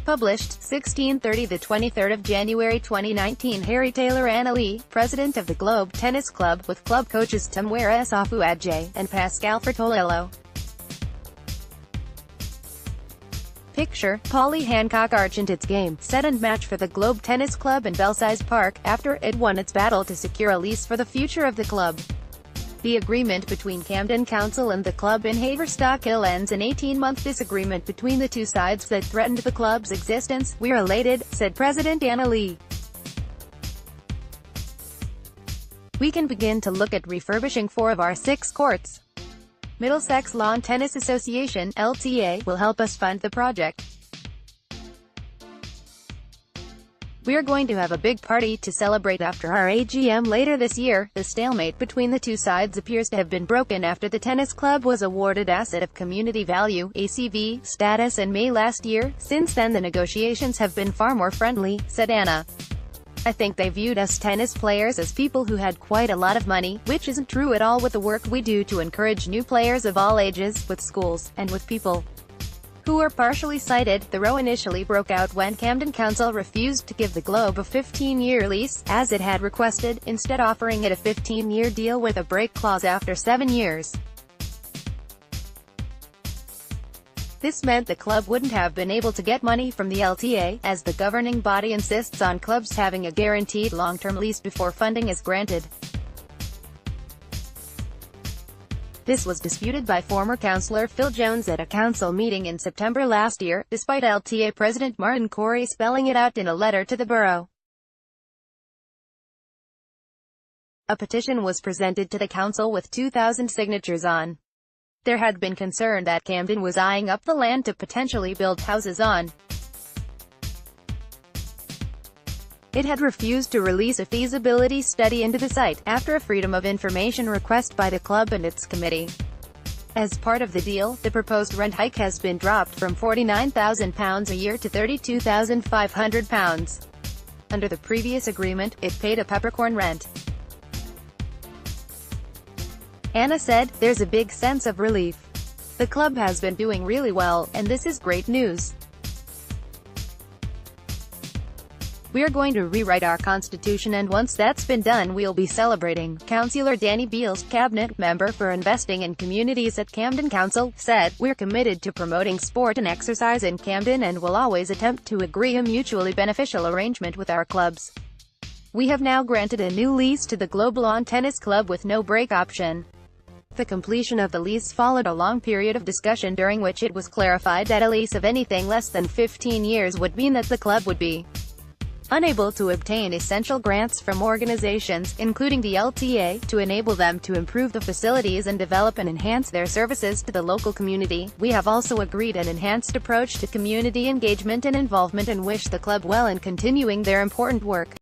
Published, 1630 the 23rd of January 2019. Harry Taylor Anna Lee, president of the Globe Tennis Club, with club coaches Temuera Asafu-Adjaye and Pascal Frattolillo. Picture, Polly Hancock Archant It's game, set and match for the Globe Tennis Club in Belsize Park, after it won its battle to secure a lease for the future of the club. The agreement between Camden Council and the club in Haverstock Hill ends an 18-month disagreement between the two sides that threatened the club's existence. "We're elated," said President Anna Lee. "We can begin to look at refurbishing 4 of our 6 courts. Middlesex Lawn Tennis Association, LTA, will help us fund the project. We're going to have a big party to celebrate after our AGM later this year." The stalemate between the two sides appears to have been broken after the tennis club was awarded Asset of Community Value (ACV) status in May last year. "Since then the negotiations have been far more friendly," said Anna. "I think they viewed us tennis players as people who had quite a lot of money, which isn't true at all with the work we do to encourage new players of all ages, with schools, and with people who are partially sighted." The row initially broke out when Camden Council refused to give the Globe a 15-year lease, as it had requested, instead offering it a 15-year deal with a break clause after 7 years. This meant the club wouldn't have been able to get money from the LTA, as the governing body insists on clubs having a guaranteed long-term lease before funding is granted. This was disputed by former councillor Phil Jones at a council meeting in September last year, despite LTA President Martin Corey spelling it out in a letter to the borough. A petition was presented to the council with 2,000 signatures on. There had been concern that Camden was eyeing up the land to potentially build houses on. It had refused to release a feasibility study into the site, after a Freedom of Information request by the club and its committee. As part of the deal, the proposed rent hike has been dropped from £49,000 a year to £32,500. Under the previous agreement, it paid a peppercorn rent. Anna said, "There's a big sense of relief. The club has been doing really well, and this is great news. We're going to rewrite our constitution, and once that's been done we'll be celebrating." Councillor Danny Beals, cabinet member for investing in communities at Camden Council, said, "We're committed to promoting sport and exercise in Camden and will always attempt to agree a mutually beneficial arrangement with our clubs. We have now granted a new lease to the Globe Lawn Tennis Club with no break option." The completion of the lease followed a long period of discussion during which it was clarified that a lease of anything less than 15 years would mean that the club would be unable to obtain essential grants from organizations, including the LTA, to enable them to improve the facilities and develop and enhance their services to the local community. "We have also agreed an enhanced approach to community engagement and involvement and wish the club well in continuing their important work."